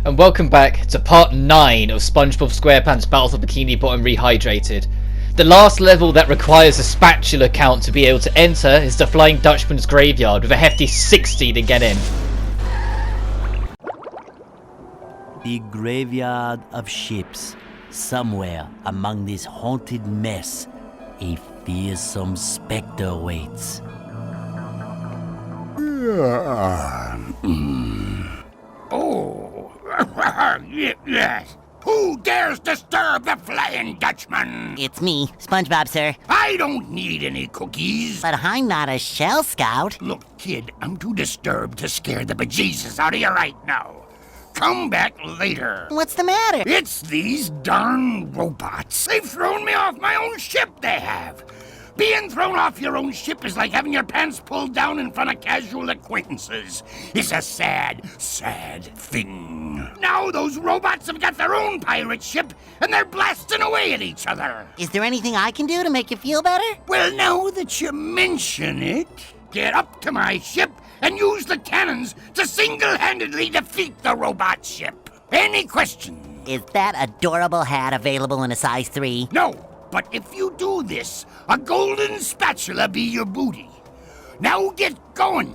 and welcome back to part 9 of SpongeBob SquarePants Battle for Bikini Bottom Rehydrated. The last level that requires a spatula count to be able to enter is the Flying Dutchman's graveyard with a hefty 60 to get in. The graveyard of ships. Somewhere among this haunted mess, a fearsome specter waits. Oh, yes. Who dares disturb the Flying Dutchman? It's me, Spongebob, sir. I don't need any cookies. But I'm not a shell scout. Look, kid, I'm too disturbed to scare the bejesus out of you right now. Come back later. What's the matter? It's these darn robots. They've thrown me off my own ship, they have. Being thrown off your own ship is like having your pants pulled down in front of casual acquaintances. It's a sad, sad thing. Now those robots have got their own pirate ship, and they're blasting away at each other. Is there anything I can do to make you feel better? Well, now that you mention it, get up to my ship and use the cannons to single-handedly defeat the robot ship. Any questions? Is that adorable hat available in a size 3? No, but if you do this, a golden spatula be your booty. Now get going.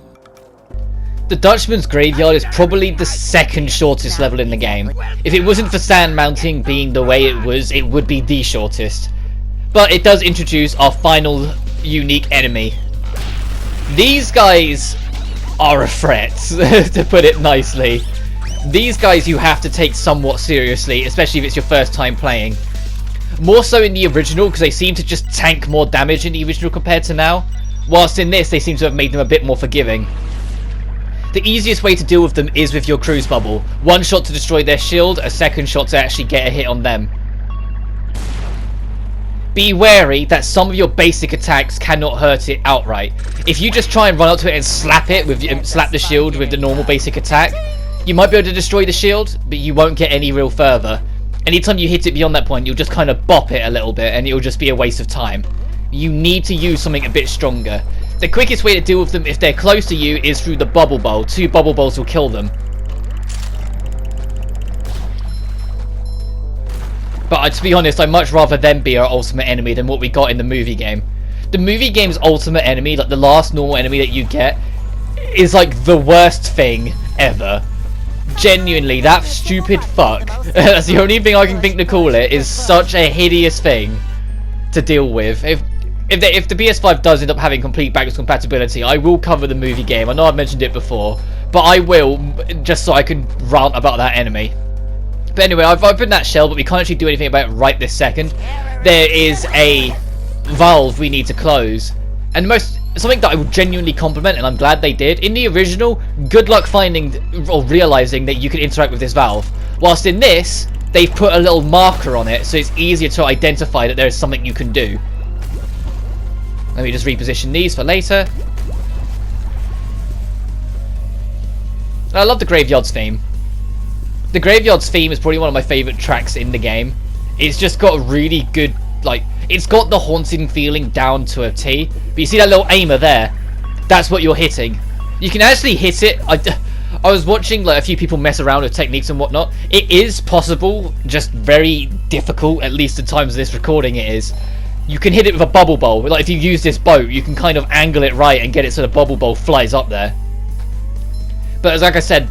The Dutchman's graveyard is probably the second shortest level in the game. If it wasn't for sand mounting being the way it was, it would be the shortest. But it does introduce our final unique enemy. These guys are a threat, to put it nicely. These guys you have to take somewhat seriously, especially if it's your first time playing. More so in the original, because they seem to just tank more damage in the original compared to now. Whilst in this, they seem to have made them a bit more forgiving. The easiest way to deal with them is with your cruise bubble. One shot to destroy their shield, a second shot to actually get a hit on them. Be wary that some of your basic attacks cannot hurt it outright. If you just try and run up to it and slap the shield with the normal basic attack, you might be able to destroy the shield, but you won't get any real further. Anytime you hit it beyond that point, you'll just kind of bop it a little bit, and it'll just be a waste of time. You need to use something a bit stronger. The quickest way to deal with them if they're close to you is through the bubble bowl. 2 bubble bowls will kill them. But to be honest, I'd much rather them be our ultimate enemy than what we got in the movie game. The movie game's ultimate enemy, like the last normal enemy that you get, is like the worst thing ever. Genuinely, that stupid fuck, that's the only thing I can think to call it, is such a hideous thing to deal with. If the PS5 does end up having complete backwards compatibility, I will cover the movie game. I know I've mentioned it before, but I will, just so I can rant about that enemy. But anyway, I've opened that shell, but we can't actually do anything about it right this second. There is a valve we need to close. And something that I would genuinely compliment, and I'm glad they did. In the original, good luck finding or realizing that you can interact with this valve. Whilst in this, they've put a little marker on it, so it's easier to identify that there is something you can do. Let me just reposition these for later. I love the Graveyard's theme. The Graveyard's theme is probably one of my favourite tracks in the game. It's just got a really good, like, it's got the haunting feeling down to a T. But you see that little aimer there? That's what you're hitting. You can actually hit it. I was watching like a few people mess around with techniques and whatnot. It is possible, just very difficult, at least at times of this recording it is. You can hit it with a bubble bowl. Like if you use this boat, you can kind of angle it right and get it so the bubble bowl flies up there. But like I said,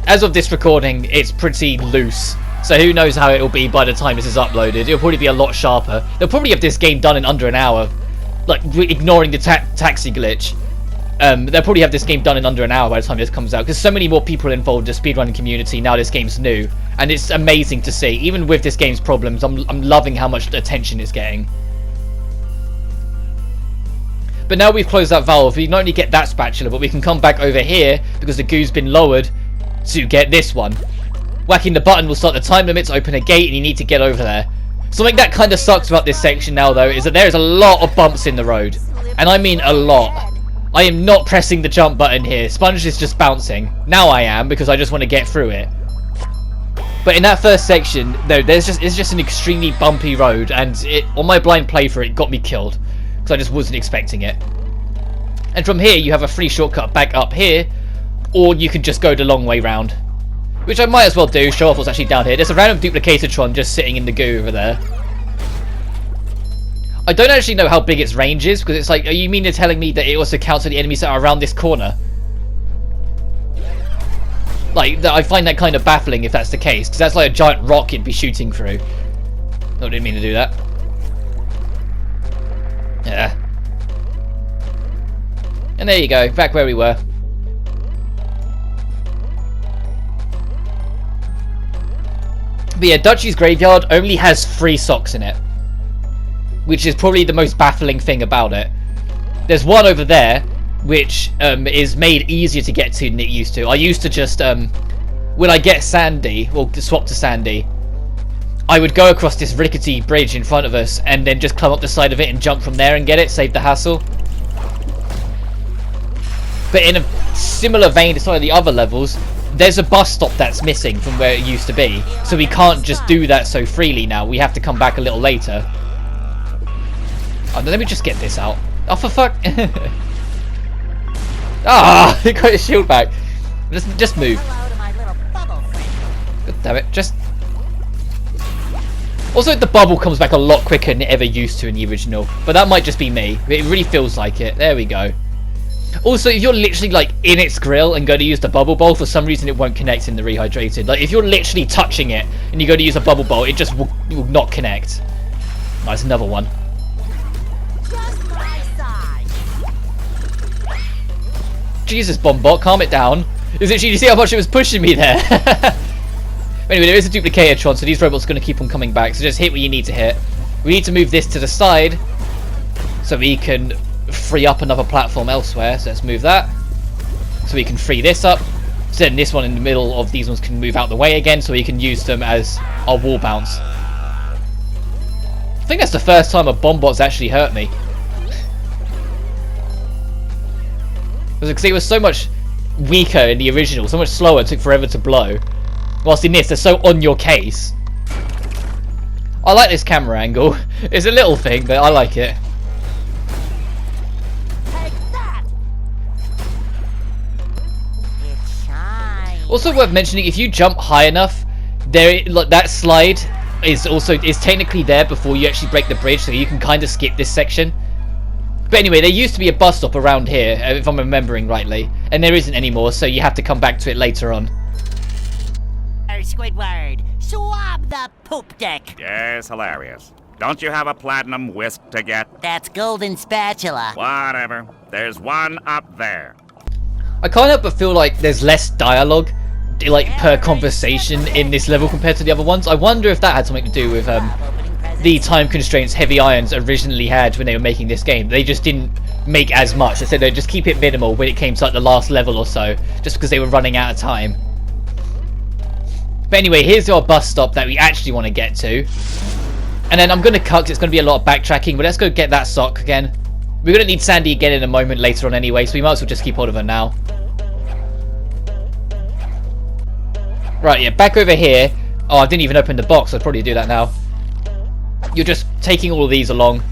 as of this recording, it's pretty loose. So who knows how it'll be by the time this is uploaded. It'll probably be a lot sharper. They'll probably have this game done in under an hour. Like, ignoring the taxi glitch. They'll probably have this game done in under an hour by the time this comes out. Because so many more people involved in the speedrunning community now this game's new. And it's amazing to see. Even with this game's problems, I'm loving how much attention it's getting. But now we've closed that valve, we not only get that spatula, but we can come back over here, because the goo's been lowered, to get this one. Whacking the button will start the time limits, open a gate, and you need to get over there. Something that kind of sucks about this section now, though, is that there is a lot of bumps in the road. And I mean a lot. I am not pressing the jump button here. Sponge is just bouncing. Now I am, because I just want to get through it. But in that first section, though, it's just an extremely bumpy road, and on my blind playthrough, it got me killed. Because I just wasn't expecting it. And from here, you have a free shortcut back up here, or you can just go the long way round. Which I might as well do, show off what's actually down here. There's a random Duplicatotron just sitting in the goo over there. I don't actually know how big its range is, because it's like, you mean you're telling me that it also counts for the enemies that are around this corner? Like, I find that kind of baffling if that's the case, because that's like a giant rock it'd be shooting through. No, I didn't mean to do that. Yeah. And there you go, back where we were. But yeah, Dutchie's graveyard only has 3 socks in it, which is probably the most baffling thing about it. There's one over there, which is made easier to get to than it used to. I used to just, when I get Sandy, well, to swap to Sandy, I would go across this rickety bridge in front of us and then just climb up the side of it and jump from there and get it, save the hassle. But in a similar vein to some of the other levels, there's a bus stop that's missing from where it used to be. So we can't just do that so freely now. We have to come back a little later. Oh, let me just get this out. Oh, for fuck. Ah, he got his shield back. Just move. God damn it, just... Also, the bubble comes back a lot quicker than it ever used to in the original. But that might just be me. It really feels like it. There we go. Also, if you're literally, like, in its grill and go to use the bubble bowl, for some reason it won't connect in the Rehydrated. Like, if you're literally touching it and you go to use a bubble bowl, it just will not connect. Nice, another one. Jesus, Bombot, calm it down. Is it? You see how much it was pushing me there? Anyway, there is a Duplicatotron, so these robots are going to keep on coming back. So just hit what you need to hit. We need to move this to the side so we can free up another platform elsewhere. So let's move that. So we can free this up. So then this one in the middle of these ones can move out the way again, so we can use them as our wall bounce. I think that's the first time a Bombot's actually hurt me. Because it was so much weaker in the original, so much slower, it took forever to blow. Whilst in this, they're so on your case. I like this camera angle. It's a little thing, but I like it. Take that. It shines. Also worth mentioning, if you jump high enough, that slide is technically there before you actually break the bridge, so you can kind of skip this section. But anyway, there used to be a bus stop around here, if I'm remembering rightly, and there isn't anymore, so you have to come back to it later on. Squidward, swab the poop deck. Yes, hilarious. Don't you have a platinum whisk to get? That's golden spatula. Whatever. There's one up there. I can't help but feel like there's less dialogue, like, per conversation in this level compared to the other ones. I wonder if that had something to do with the time constraints Heavy Irons originally had when they were making this game. They just didn't make as much. They said they'd just keep it minimal when it came to like the last level or so, just because they were running out of time. But anyway, here's our bus stop that we actually want to get to. And then I'm going to cut because it's going to be a lot of backtracking, but let's go get that sock again. We're going to need Sandy again in a moment later on anyway, so we might as well just keep hold of her now. Right, yeah, back over here. Oh, I didn't even open the box. I'd probably do that now. You're just taking all of these along.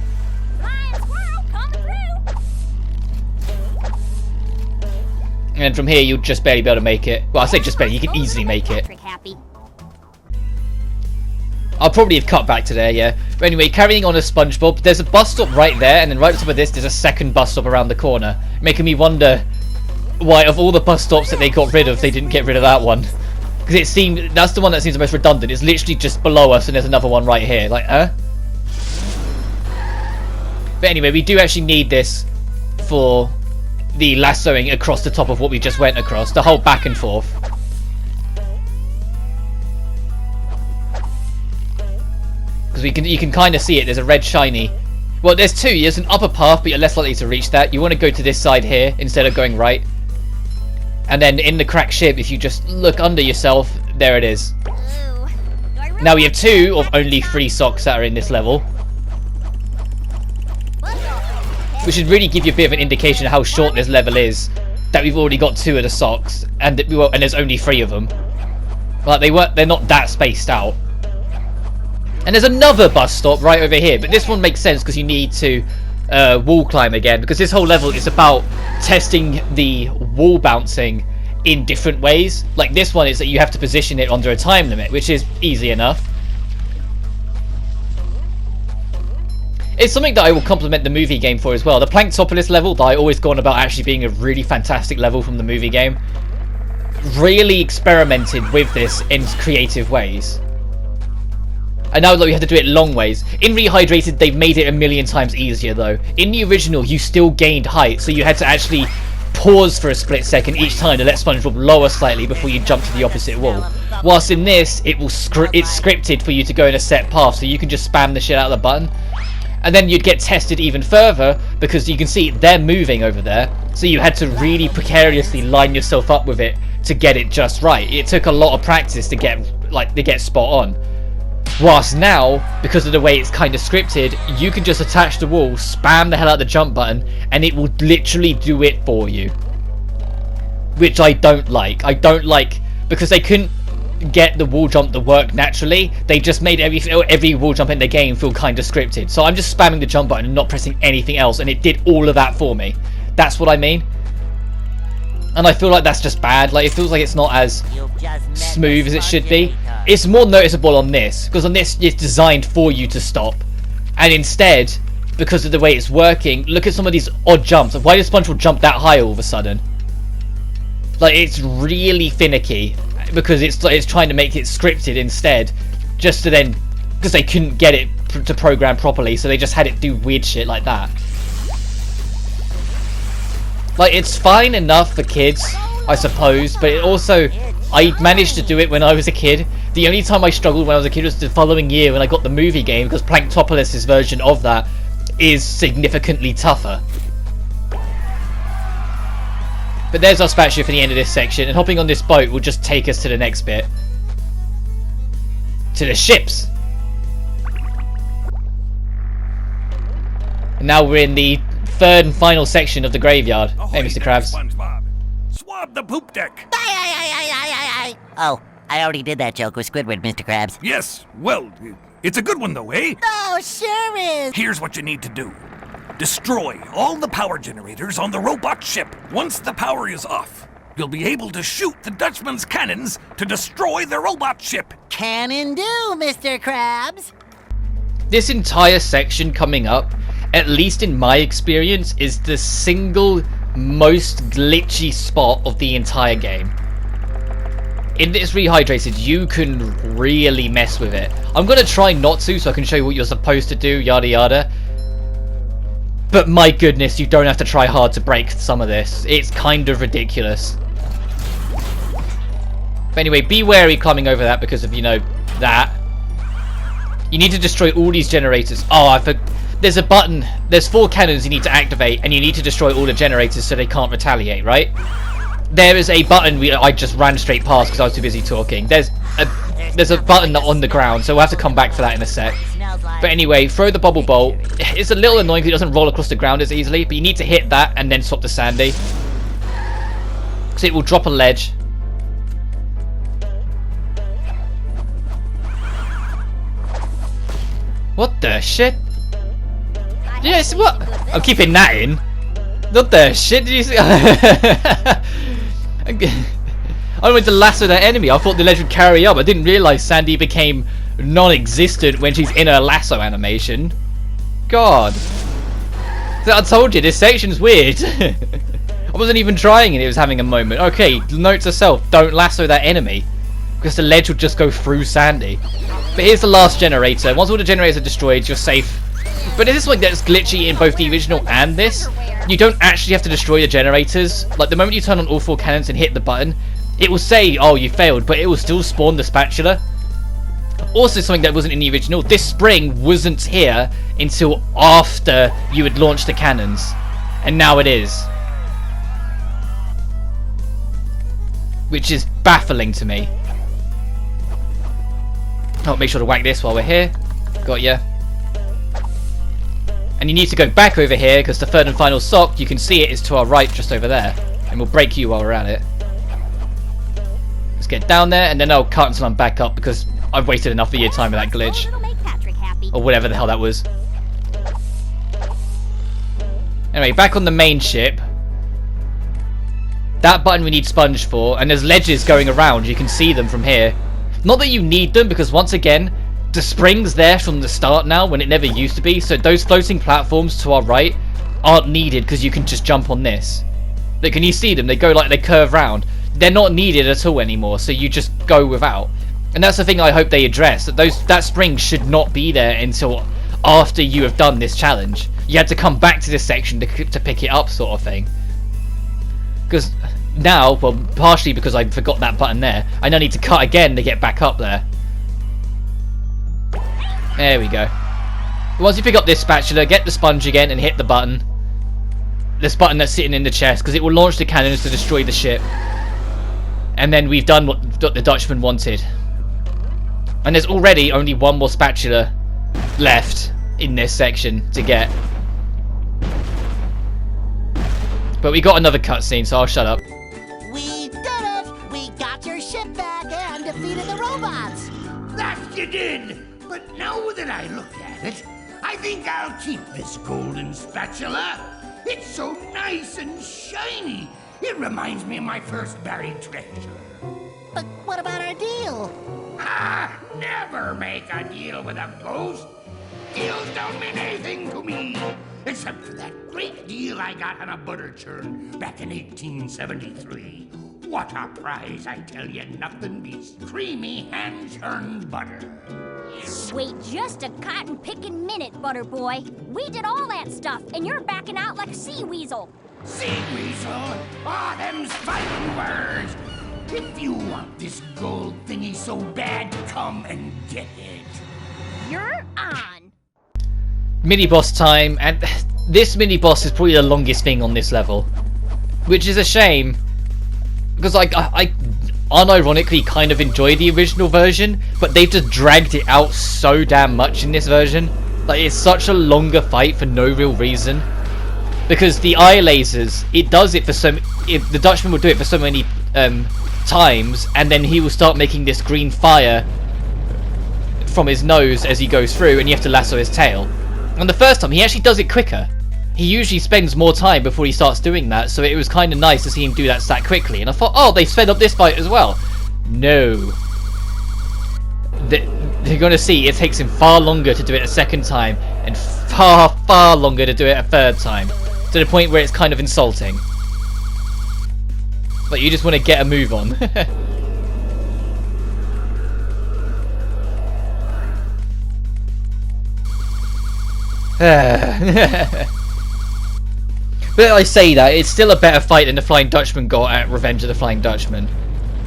And from here, you'll just barely be able to make it. Well, I say just barely. You can easily make it. I'll probably have cut back to there, yeah. But anyway, carrying on a Spongebob, there's a bus stop right there, and then right on top of this, there's a second bus stop around the corner, making me wonder why, of all the bus stops that they got rid of, they didn't get rid of that one. Because it seemed that's the one that seems the most redundant. It's literally just below us, and there's another one right here. Like, huh? But anyway, we do actually need this for the lassoing across the top of what we just went across, the whole back and forth. Because you can kind of see it. There's a red shiny. Well, there's two. There's an upper path, but you're less likely to reach that. You want to go to this side here instead of going right. And then in the cracked ship, if you just look under yourself, there it is. Now we have 2 of only 3 socks that are in this level, which should really give you a bit of an indication of how short this level is. That we've already got 2 of the socks, and there's only 3 of them. Like they're not that spaced out. And there's another bus stop right over here, but this one makes sense because you need to wall climb again, because this whole level is about testing the wall bouncing in different ways. Like this one is that you have to position it under a time limit, which is easy enough. It's something that I will compliment the movie game for as well. The Planktopolis level that I always go on about actually being a really fantastic level from the movie game really experimented with this in creative ways. And now we have to do it long ways. In Rehydrated, they've made it a million times easier though. In the original, you still gained height, so you had to actually pause for a split second each time to let Spongebob lower slightly before you jump to the opposite wall. Whilst in this, it's scripted for you to go in a set path, so you can just spam the shit out of the button. And then you'd get tested even further because you can see they're moving over there, so you had to really precariously line yourself up with it to get it just right. It took a lot of practice to get spot on. Whilst now, because of the way it's kind of scripted, you can just attach the wall, spam the hell out of the jump button, and it will literally do it for you. Which I don't like. I don't like, because they couldn't get the wall jump to work naturally. They just made every wall jump in the game feel kind of scripted. So I'm just spamming the jump button and not pressing anything else, and it did all of that for me. That's what I mean. And I feel like that's just bad. Like, it feels like it's not as smooth as it should be. It's more noticeable on this, because on this it's designed for you to stop. And instead, because of the way it's working, look at some of these odd jumps. Why does SpongeBob jump that high all of a sudden? Like, it's really finicky, because it's trying to make it scripted instead, just to then, because they couldn't get it to program properly, so they just had it do weird shit like that. Like, it's fine enough for kids, I suppose, but it also, I managed to do it when I was a kid. The only time I struggled when I was a kid was the following year when I got the movie game, because Planktopolis' version of that is significantly tougher. But there's our spatula for the end of this section, and hopping on this boat will just take us to the next bit. To the ships! And now we're in the third and final section of the graveyard. Hey, Mr. Krabs. Spongebob. Swab the poop deck. Oh, I already did that joke with Squidward, Mr. Krabs. Yes, well, it's a good one though, eh? Oh, sure is. Here's what you need to do. Destroy all the power generators on the robot ship. Once the power is off, you'll be able to shoot the Dutchman's cannons to destroy the robot ship. Cannon do, Mr. Krabs. This entire section coming up, at least in my experience, is the single most glitchy spot of the entire game. In this Rehydrated, you can really mess with it. I'm going to try not to, so I can show you what you're supposed to do, yada yada. But my goodness, you don't have to try hard to break some of this. It's kind of ridiculous. But anyway, be wary climbing over that because of, you know, that. You need to destroy all these generators. Oh, there's a button. There's 4 cannons you need to activate, and you need to destroy all the generators so they can't retaliate, right? There is a button I just ran straight past because I was too busy talking. There's a button on the ground, so we'll have to come back for that in a sec. But anyway, throw the bubble bolt. It's a little annoying because it doesn't roll across the ground as easily, but you need to hit that and then swap to Sandy. Because it will drop a ledge. What the shit? Yes, what? I'm keeping that in. What the shit did you see? I went to lasso that enemy. I thought the ledge would carry up. I didn't realise Sandy became non-existent when she's in her lasso animation. God. So I told you, this section's weird. I wasn't even trying and it was having a moment. Okay, note to self, don't lasso that enemy. Because the ledge would just go through Sandy. But here's the last generator. Once all the generators are destroyed, you're safe. But this is like that's glitchy in both the original and this. You don't actually have to destroy the generators. Like the moment you turn on all 4 cannons and hit the button, it will say, oh, you failed, but it will still spawn the spatula. Also something that wasn't in the original, this spring wasn't here until after you had launched the cannons. And now it is. Which is baffling to me. Oh, make sure to whack this while we're here. Got ya. And you need to go back over here because the third and final sock, you can see it, is to our right just over there. And we'll break you while we're at it. Let's get down there and then I'll cut until I'm back up because I've wasted enough of your time with that glitch. Or whatever the hell that was. Anyway, back on the main ship. That button we need sponge for, and there's ledges going around. You can see them from here. Not that you need them, because once again, the spring's there from the start now when it never used to be, so those floating platforms to our right aren't needed because you can just jump on this. Like, can you see them? They go like they curve round. They're not needed at all anymore, so you just go without. And that's the thing I hope they address, that spring should not be there until after you have done this challenge. You had to come back to this section to pick it up, sort of thing. Because now, well, partially because I forgot that button there, I now need to cut again to get back up there. There we go. Once you pick up this spatula, get the sponge again and hit the button. This button that's sitting in the chest, because it will launch the cannons to destroy the ship. And then we've done what the Dutchman wanted. And there's already only one more spatula left in this section to get. But we got another cutscene, so I'll shut up. We did it! We got your ship back and defeated the robots! That you did! But now that I look at it, I think I'll keep this golden spatula. It's so nice and shiny. It reminds me of my first buried treasure. But what about our deal? Ah, never make a deal with a ghost. Deals don't mean anything to me, except for that great deal I got on a butter churn back in 1873. What a prize, I tell you, nothing beats creamy hand-churned butter. Wait just a cotton-picking minute, Butter Boy. We did all that stuff, and you're backing out like a sea weasel. Sea weasel? Ah, them's fighting words. If you want this gold thingy so bad, come and get it. You're on. Mini-boss time, and this mini-boss is probably the longest thing on this level. Which is a shame, because I unironically kind of enjoy the original version, but they've just dragged it out so damn much in this version. Like, it's such a longer fight for no real reason. Because the eye lasers, it does it for the Dutchman will do it for so many times, and then he will start making this green fire from his nose as he goes through, and you have to lasso his tail. And the first time, he actually does it quicker. He usually spends more time before he starts doing that, so it was kind of nice to see him do that quickly. And I thought, oh, they sped up this fight as well. No. They're going to see it takes him far longer to do it a second time, and far, far longer to do it a third time. To the point where it's kind of insulting. But you just want to get a move on. But I say that, it's still a better fight than the Flying Dutchman got at Revenge of the Flying Dutchman.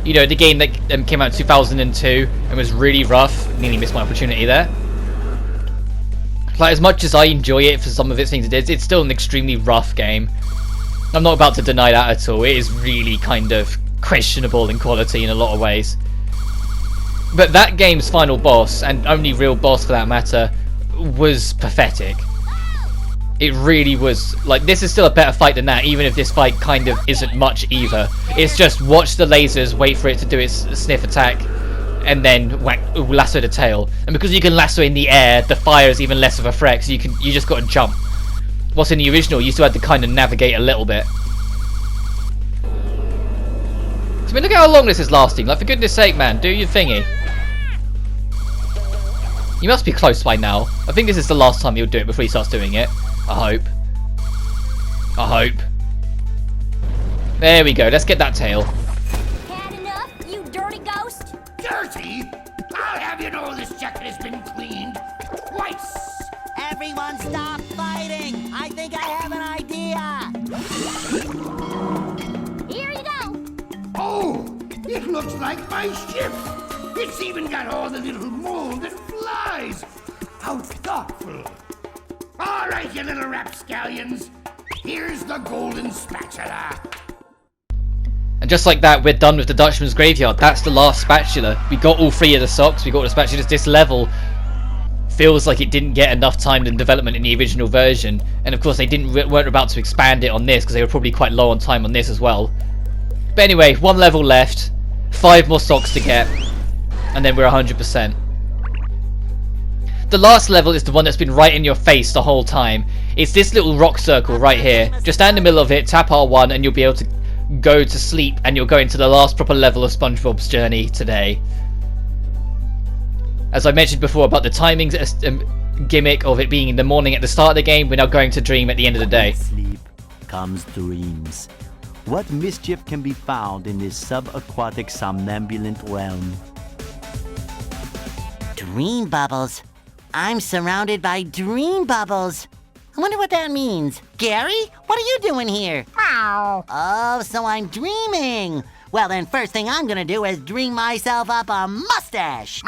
You know, the game that came out in 2002 and was really rough. Nearly missed my opportunity there. Like, as much as I enjoy it for some of its things it is, it's still an extremely rough game. I'm not about to deny that at all. It is really kind of questionable in quality in a lot of ways. But that game's final boss, and only real boss for that matter, was pathetic. It really was. Like, this is still a better fight than that, even if this fight kind of isn't much either. It's just watch the lasers, wait for it to do its sniff attack, and then lasso the tail. And because you can lasso in the air, the fire is even less of a threat, so you just got to jump. What's in the original, you still had to kind of navigate a little bit. I mean, look at how long this is lasting. Like, for goodness sake, man, do your thingy. You must be close by now. I think this is the last time you'll do it before he starts doing it. I hope. I hope. There we go. Let's get that tail. Had enough, you dirty ghost? Dirty? I'll have you know this jacket has been cleaned twice. Everyone stop fighting! I think I have an idea! Here you go. Oh, it looks like my ship. It's even got all the little mold that flies. How thoughtful. All right, you little rapscallions. Here's the golden spatula. And just like that, we're done with the Dutchman's graveyard. That's the last spatula. We got all three of the socks. We got the spatulas. This level feels like it didn't get enough time in development in the original version. And of course, they weren't about to expand it on this because they were probably quite low on time on this as well. But anyway, one level left. 5 more socks to get. And then we're 100%. The last level is the one that's been right in your face the whole time. It's this little rock circle right here. Just stand in the middle of it, tap R1, and you'll be able to go to sleep and you're going to the last proper level of SpongeBob's journey today. As I mentioned before about the timings gimmick of it being in the morning at the start of the game, we're now going to Dream at the end of the day. Sleep comes dreams. What mischief can be found in this subaquatic somnambulant realm? Dream bubbles. I'm surrounded by dream bubbles. I wonder what that means. Gary, what are you doing here? Oh, so I'm dreaming. Well, then first thing I'm gonna do is dream myself up a mustache.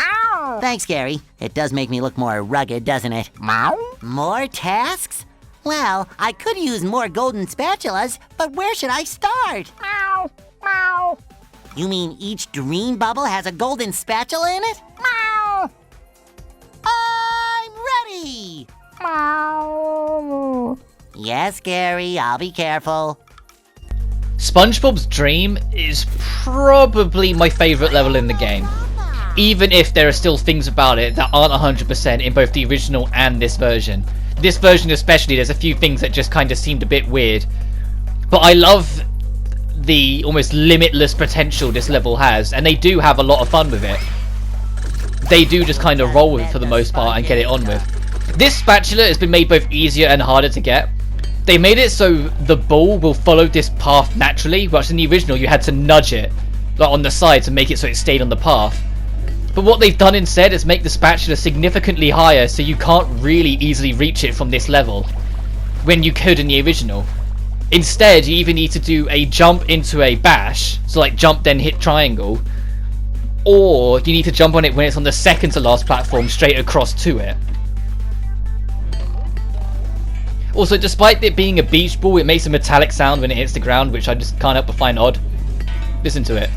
Thanks, Gary. It does make me look more rugged, doesn't it? More tasks? Well, I could use more golden spatulas, but where should I start? You mean each dream bubble has a golden spatula in it? I'm ready! Yes, Gary, I'll be careful. SpongeBob's Dream is probably my favourite level in the game. Even if there are still things about it that aren't 100% in both the original and this version. This version especially, there's a few things that just kind of seemed a bit weird. But I love the almost limitless potential this level has, and they do have a lot of fun with it. They do just kind of roll with it for the most part and get it on with. This spatula has been made both easier and harder to get. They made it so the ball will follow this path naturally, whereas in the original you had to nudge it like on the side to make it so it stayed on the path. But what they've done instead is make the spatula significantly higher, so you can't really easily reach it from this level when you could in the original. Instead, you either need to do a jump into a bash, so like jump then hit triangle, or you need to jump on it when it's on the second to last platform straight across to it. Also, despite it being a beach ball, it makes a metallic sound when it hits the ground, which I just can't help but find odd. Listen to it.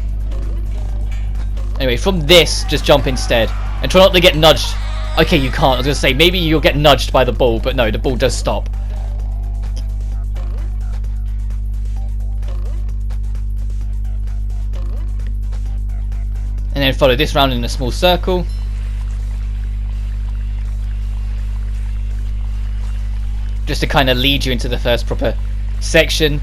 Anyway, from this, just jump instead. And try not to get nudged. Okay, you can't. I was going to say, maybe you'll get nudged by the ball, but no, the ball does stop. And then follow this round in a small circle. Just to kind of lead you into the first proper section.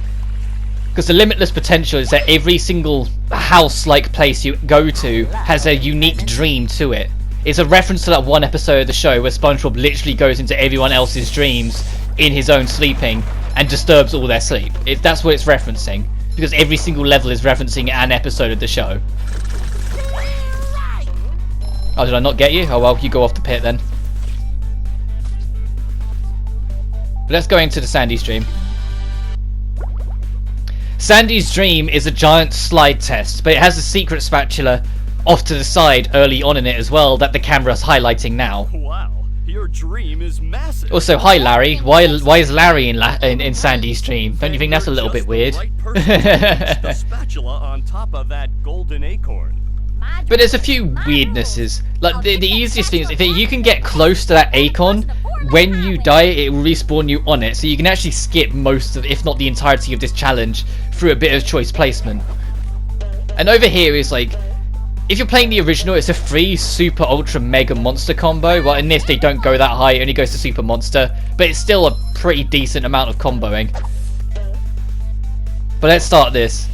Because the limitless potential is that every single house-like place you go to has a unique dream to it. It's a reference to that one episode of the show where SpongeBob literally goes into everyone else's dreams in his own sleeping and disturbs all their sleep. That's what it's referencing. Because every single level is referencing an episode of the show. Oh, did I not get you? Oh well, you go off the pit then. But let's go into the Sandy's Dream. Sandy's Dream is a giant slide test, but it has a secret spatula off to the side early on in it as well that the camera's highlighting now. Wow, your dream is massive. Also, hi Larry. Why is Larry in Sandy's Dream? Don't you think that's a little bit weird? The spatula on top of that golden acorn. But there's a few weirdnesses. Like the easiest thing is if you can get close to that acorn, when you die it will respawn you on it, so you can actually skip most of, if not the entirety of this challenge through a bit of choice placement. And over here is like, if you're playing the original, it's a free super ultra mega monster combo. Well, in this they don't go that high, it only goes to super monster, but it's still a pretty decent amount of comboing. But let's start this.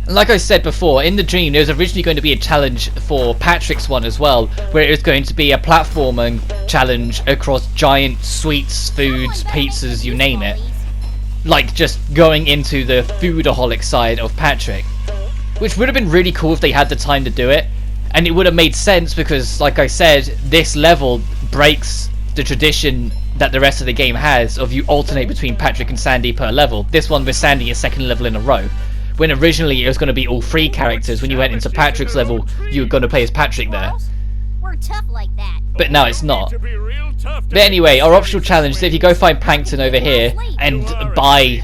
Like I said before, in the dream there was originally going to be a challenge for Patrick's one as well, where it was going to be a platforming challenge across giant sweets, foods, pizzas, you name it. Like just going into the foodaholic side of Patrick. Which would have been really cool if they had the time to do it. And it would have made sense because, like I said, this level breaks the tradition that the rest of the game has of you alternate between Patrick and Sandy per level. This one with Sandy a second level in a row. When originally it was going to be all three characters. When you went into Patrick's level, you were going to play as Patrick there. We're tough like that. But now it's not. But anyway, our optional challenge is if you go find Plankton over here and buy,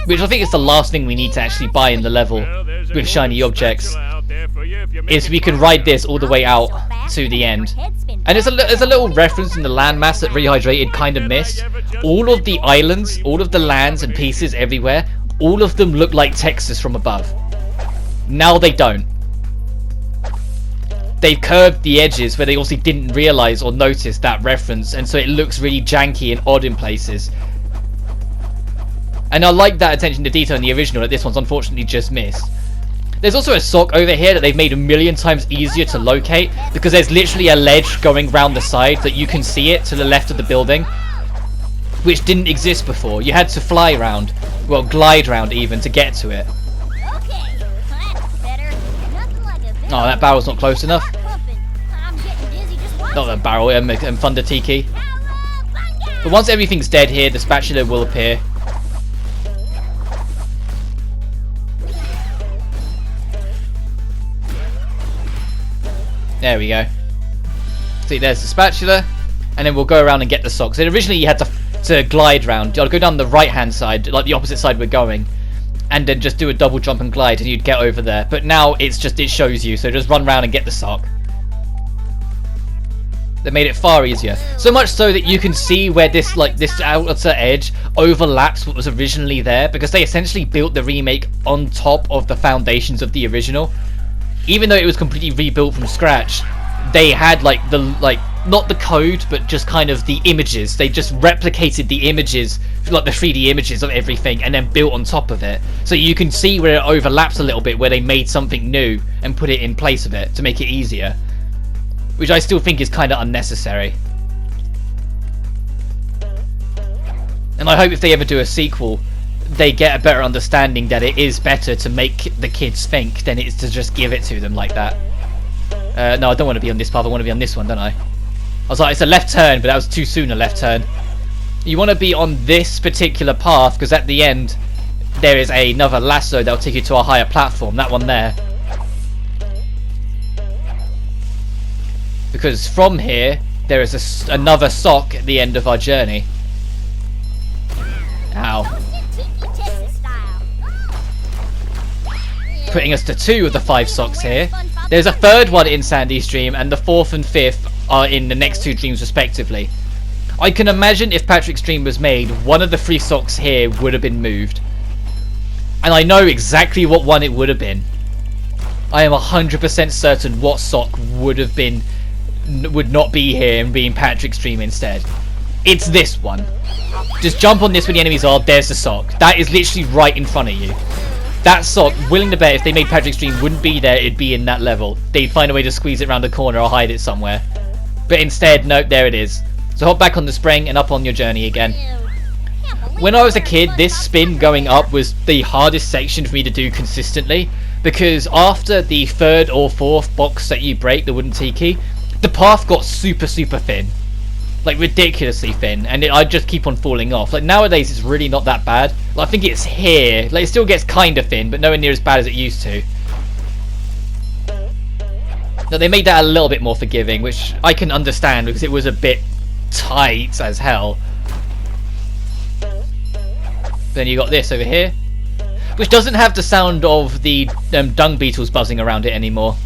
which I think is the last thing we need to actually buy in the level with shiny objects, is we can ride this all the way out to the end. And there's a little reference in the landmass that Rehydrated kind of missed. All of the islands, all of the lands and pieces everywhere, all of them look like Texas from above. Now they don't. They've curved the edges where they also didn't realise or notice that reference, and so it looks really janky and odd in places. And I like that attention to detail in the original that this one's unfortunately just missed. There's also a sock over here that they've made a million times easier to locate, because there's literally a ledge going round the side that you can see it to the left of the building, which didn't exist before. You had to fly round, well, glide round even, to get to it. Okay, that's better. Nothing like a bit Oh, that barrel's not close enough. pumping. I'm getting dizzy just watching. Not the barrel, Thunder Tiki. Cowabunga! But once everything's dead here, the spatula will appear. There we go. See, there's the spatula, and then we'll go around and get the socks. And originally you had to glide round. You'll go down the right-hand side, like the opposite side we're going, and then just do a double jump and glide, and you'd get over there. But now it shows you, so just run around and get the sock. They made it far easier. So much so that you can see where this outer edge overlaps what was originally there, because they essentially built the remake on top of the foundations of the original. Even though it was completely rebuilt from scratch, they had not the code, but just kind of the images. They just replicated the images, like the 3D images of everything, and then built on top of it. So you can see where it overlaps a little bit, where they made something new and put it in place of it to make it easier. Which I still think is kind of unnecessary. And I hope if they ever do a sequel, they get a better understanding that it is better to make the kids think than it is to just give it to them like that. No, I don't want to be on this path, I want to be on this one, don't I? I was like, it's a left turn, but that was too soon a left turn. You want to be on this particular path, because at the end, there is another lasso that will take you to a higher platform, that one there. Because from here, there is another sock at the end of our journey. Ow. Putting us to 2 of the 5 socks here. There's a 3rd one in Sandy's dream, and the 4th and 5th are in the next 2 dreams respectively. I can imagine if Patrick's dream was made, one of the 3 socks here would have been moved. And I know exactly what one it would have been. I am 100% certain what sock would not be here and be in Patrick's dream instead. It's this one. Just jump on this when the enemies are, there's the sock. That is literally right in front of you. That sock, willing to bet if they made Patrick's dream wouldn't be there, it'd be in that level. They'd find a way to squeeze it around the corner or hide it somewhere. But instead, nope, there it is. So hop back on the spring and up on your journey again. When I was a kid, this spin going up was the hardest section for me to do consistently, because after the 3rd or 4th box that you break, the wooden tiki, the path got super thin. Like ridiculously thin, and I'd just keep on falling off. Like nowadays it's really not that bad. Like, I think it's here, like it still gets kind of thin, but nowhere near as bad as it used to. Now they made that a little bit more forgiving, which I can understand because it was a bit tight as hell. Then you got this over here, which doesn't have the sound of the dung beetles buzzing around it anymore.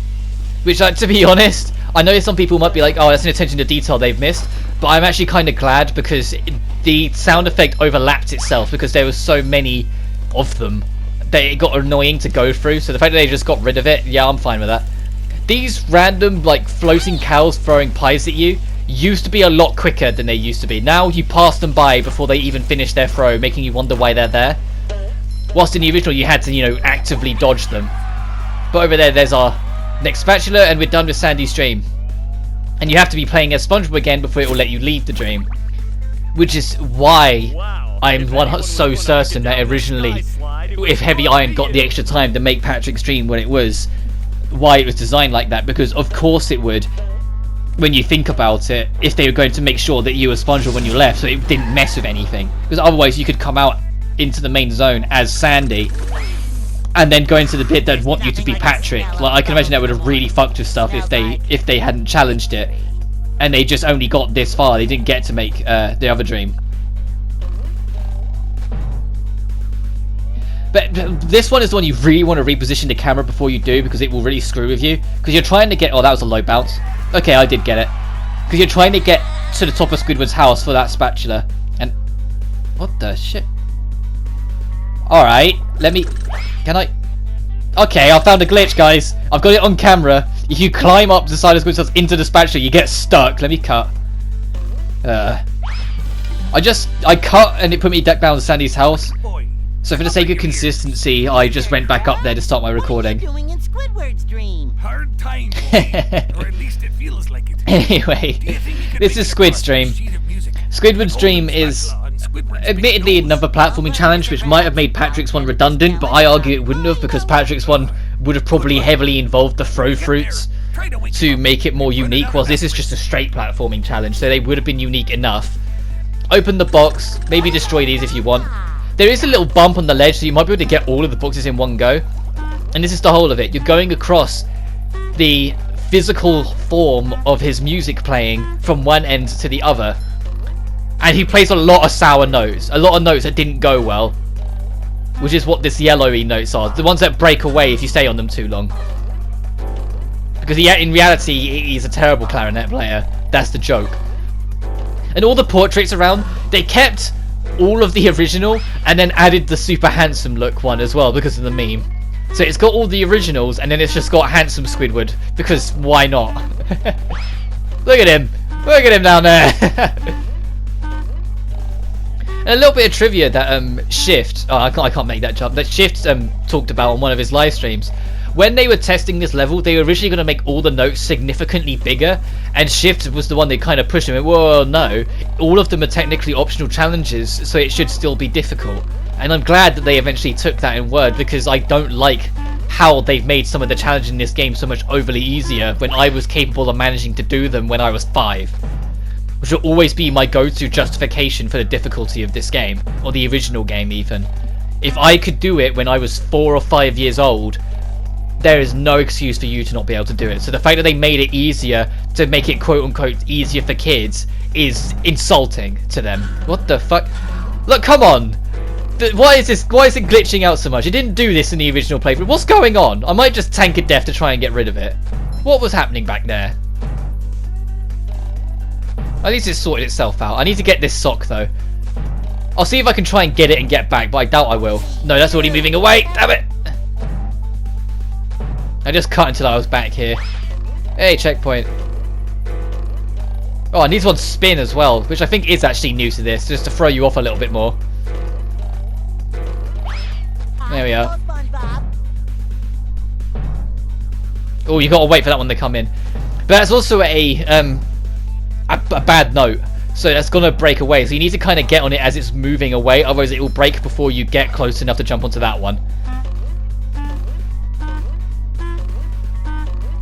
Which, like, to be honest, I know some people might be like, oh, that's an attention to detail they've missed, but I'm actually kind of glad because the sound effect overlapped itself because there was so many of them that it got annoying to go through. So the fact that they just got rid of it, yeah, I'm fine with that. These random, like, floating cows throwing pies at you used to be a lot quicker than they used to be. Now you pass them by before they even finish their throw, making you wonder why they're there. Whilst in the original you had to, you know, actively dodge them. But over there's our next spatula, and we're done with Sandy's dream. And you have to be playing as Spongebob again before it will let you leave the dream. Which is why I'm so certain that originally, if Heavy Iron got the extra time to make Patrick's dream when it was, why it was designed like that. Because of course it would, when you think about it, if they were going to make sure that you were Spongebob when you left, so it didn't mess with anything. Because otherwise you could come out into the main zone as Sandy, and then go into the bit that'd want you to be Patrick. Like, I can imagine that would have really fucked with stuff if they hadn't challenged it, and they just only got this far. They didn't get to make the other dream. But this one is the one you really want to reposition the camera before you do, because it will really screw with you. Because you're trying to get... Oh, that was a low bounce. Okay, I did get it. Because you're trying to get to the top of Squidward's house for that spatula. And... what the shit? Alright, let me... Can I... Okay, I found a glitch, guys. I've got it on camera. If you climb up the side of Squidward's house into the spatula, you get stuck. Let me cut. I cut and it put me back down to Sandy's house. So for the sake of consistency, I just went back up there to start my recording. What are you doing in Squidward's Dream? Hard times. Or at least it feels like it. Anyway, this is Squid's Dream. Squidward's Dream is admittedly another platforming challenge which might have made Patrick's one redundant, but I argue it wouldn't have, because Patrick's one would have probably heavily involved the throw fruits to make it more unique, whilst this is just a straight platforming challenge, so they would have been unique enough. Open the box, maybe destroy these if you want. There is a little bump on the ledge, so you might be able to get all of the boxes in one go. And this is the whole of it. You're going across the physical form of his music playing from one end to the other. And he plays a lot of sour notes. A lot of notes that didn't go well. Which is what this yellowy notes are. The ones that break away if you stay on them too long. Because in reality, he's a terrible clarinet player. That's the joke. And all the portraits around, they kept all of the original and then added the super handsome look one as well because of the meme. So it's got all the originals and then it's just got handsome Squidward, because why not? Look at him. Look at him down there. And a little bit of trivia that Shift, oh I can't make that jump, that Shift talked about on one of his live streams. When they were testing this level, they were originally going to make all the notes significantly bigger, and Shift was the one that kind of pushed him. Well, no, all of them are technically optional challenges, so it should still be difficult. And I'm glad that they eventually took that in word, because I don't like how they've made some of the challenges in this game so much overly easier when I was capable of managing to do them when I was 5. Which will always be my go-to justification for the difficulty of this game, or the original game even. If I could do it when I was 4 or 5 years old, there is no excuse for you to not be able to do it. So the fact that they made it easier to make it quote-unquote easier for kids is insulting to them. What the fuck? Look, come on! Why is it glitching out so much? It didn't do this in the original playthrough. What's going on? I might just tank a death to try and get rid of it. What was happening back there? At least it's sorted itself out. I need to get this sock though. I'll see if I can try and get it and get back, but I doubt I will. No, that's already moving away. Damn it! I just cut until I was back here. Hey, checkpoint. Oh, and these ones spin as well, which I think is actually new to this, just to throw you off a little bit more. There we are. Oh, you gotta wait for that one to come in. But that's also a bad note, so that's gonna break away. So you need to kind of get on it as it's moving away, otherwise it will break before you get close enough to jump onto that one.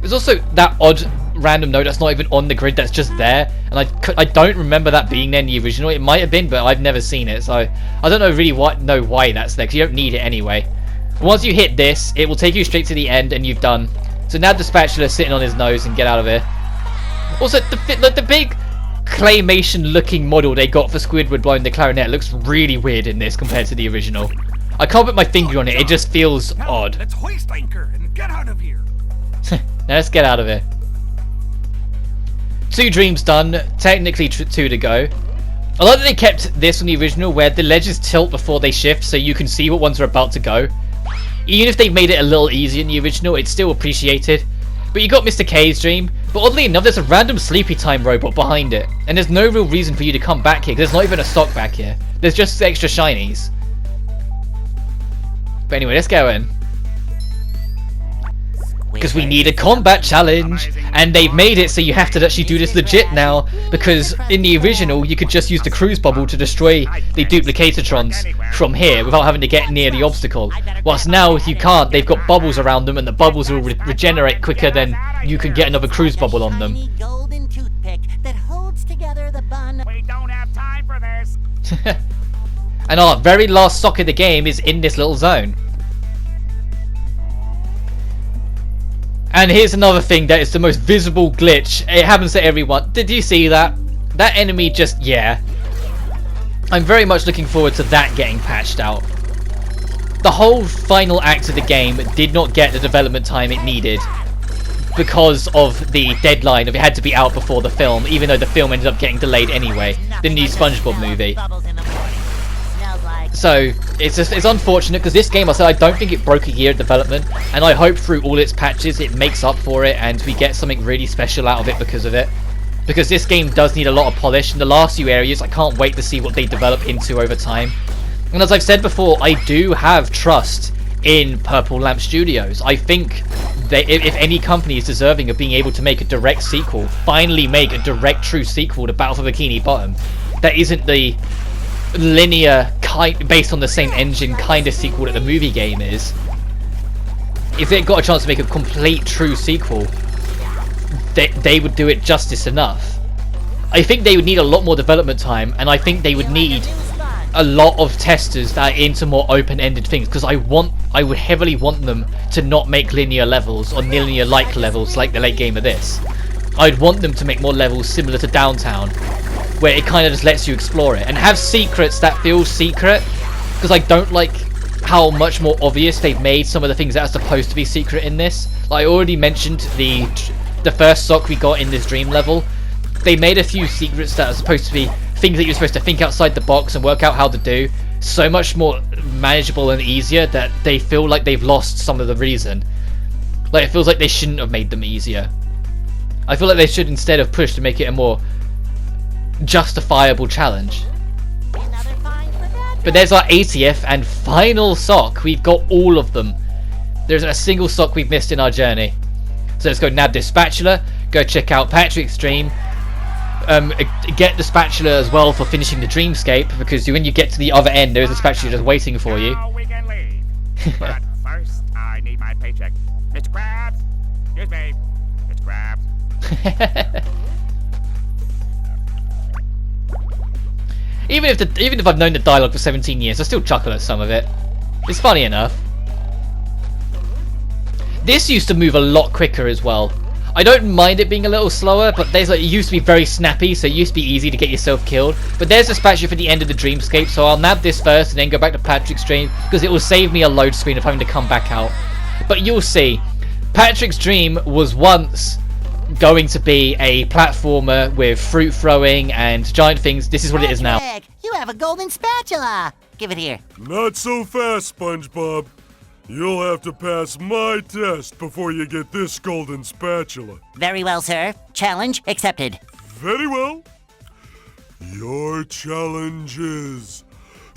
There's also that odd random note that's not even on the grid, that's just there, and I don't remember that being there in the original. It might have been, but I've never seen it, so I don't know really know why that's there, because you don't need it anyway. But once you hit this, it will take you straight to the end, and you've done. So now the spatula's sitting on his nose, and get out of here. Also, the big claymation looking model they got for Squidward blowing the clarinet looks really weird in this compared to the original. I can't put my finger on it, it just feels odd. Let's hoist anchor and get out of here. Now let's get out of here. 2 dreams done, technically 2 to go. I like that they kept this on the original where the ledges tilt before they shift so you can see what ones are about to go. Even if they've made it a little easier in the original, it's still appreciated. But you got Mr. K's dream, but oddly enough there's a random sleepy time robot behind it. And there's no real reason for you to come back here because there's not even a stock back here. There's just extra shinies. But anyway, let's go in. Because we need a combat challenge, and they've made it so you have to actually do this legit now, because in the original you could just use the cruise bubble to destroy the duplicatortrons from here without having to get near the obstacle, whilst now you can't. They've got bubbles around them and the bubbles will regenerate quicker than you can get another cruise bubble on them. We don't have time for this. And our very last sock of the game is in this little zone. And here's another thing that is the most visible glitch. It happens to everyone. Did you see that? That enemy just, yeah. I'm very much looking forward to that getting patched out. The whole final act of the game did not get the development time it needed because of the deadline of it had to be out before the film, even though the film ended up getting delayed anyway. The new Spongebob movie. So it's unfortunate because this game, I said, I don't think it broke a year of development, and I hope through all its patches it makes up for it and we get something really special out of it because of it. Because this game does need a lot of polish. In the last few areas, I can't wait to see what they develop into over time. And as I've said before, I do have trust in Purple Lamp Studios. I think that if any company is deserving of being able to make a direct sequel, finally make a direct true sequel to Battle for Bikini Bottom, that isn't the linear, based on the same engine kind of sequel that the movie game is. If they got a chance to make a complete true sequel, they would do it justice enough. I think they would need a lot more development time, and I think they would need a lot of testers that are into more open-ended things, because I would heavily want them to not make linear levels or linear-like levels like the late game of this. I'd want them to make more levels similar to Downtown, where it kind of just lets you explore it, and have secrets that feel secret, because I don't like how much more obvious they've made some of the things that are supposed to be secret in this. Like I already mentioned the first sock we got in this dream level. They made a few secrets that are supposed to be things that you're supposed to think outside the box and work out how to do so much more manageable and easier that they feel like they've lost some of the reason. Like it feels like they shouldn't have made them easier. I feel like they should instead have pushed to make it a more justifiable challenge. But there's our 80th and final sock. We've got all of them. There's a single sock we've missed in our journey. So let's go nab this spatula, go check out Patrick's Dream, get the spatula as well for finishing the dreamscape, because when you get to the other end there's a spatula just waiting for you. Now we can leave. But first, I need my paycheck. Mr. Krabs! Excuse me. Mr. Krabs. Even if I've known the dialogue for 17 years, I still chuckle at some of it. It's funny enough. This used to move a lot quicker as well. I don't mind it being a little slower, but it used to be very snappy, so it used to be easy to get yourself killed. But there's a spatula for the end of the dreamscape, so I'll nab this first and then go back to Patrick's Dream, because it will save me a load screen of having to come back out. But you'll see, Patrick's Dream was once going to be a platformer with fruit throwing and giant things. This is what it is now. Patrick, you have a golden spatula. Give it here. Not so fast, SpongeBob. You'll have to pass my test before you get this golden spatula. Very well, sir. Challenge accepted. Very well. Your challenge is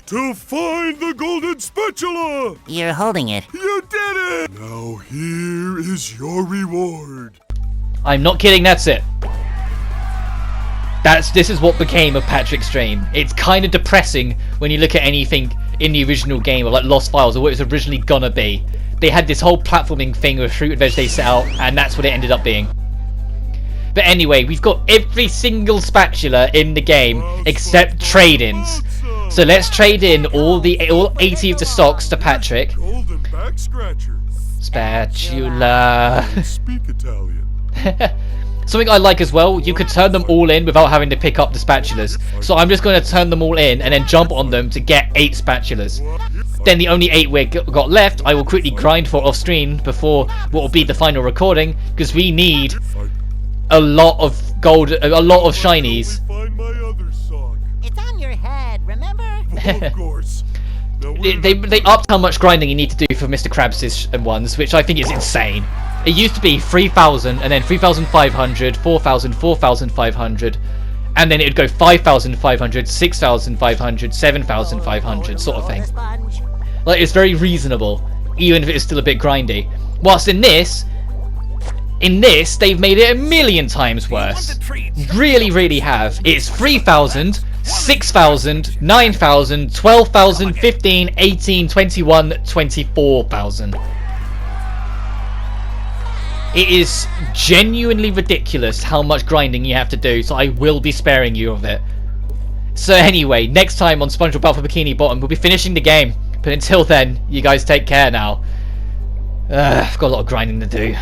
to find the golden spatula. You're holding it. You did it! Now here is your reward. I'm not kidding, that's it. This is what became of Patrick's Dream. It's kind of depressing when you look at anything in the original game, or like Lost Files, or what it was originally gonna be. They had this whole platforming thing with fruit and veg they set out, and that's what it ended up being. But anyway, we've got every single spatula in the game except trade-ins. So let's trade in all 80 of the socks to Patrick. Golden back scratcher. Spatula. Speak Italian. Something I like as well, you could turn them all in without having to pick up the spatulas. So I'm just going to turn them all in and then jump on them to get 8 spatulas. Then the only 8 we got left, I will quickly grind for off screen before what will be the final recording, because we need a lot of gold, a lot of shinies. Find my other sock. It's on your head, remember? Of course. Now, They upped how much grinding you need to do for Mr. Krabs' ones, which I think is insane. It used to be 3,000, and then 3,500, 4,000, 4,500, and then it'd go 5,500, 6,500, 7,500, sort of thing. Like, it's very reasonable, even if it's still a bit grindy. Whilst in this, they've made it a million times worse. Really, really have. It's 3,000, 6,000, 9,000, 12,000, 15, 18, 21, 24,000. It is genuinely ridiculous how much grinding you have to do, so I will be sparing you of it. So anyway, next time on SpongeBob Battle for Bikini Bottom, we'll be finishing the game. But until then, you guys take care now. I've got a lot of grinding to do.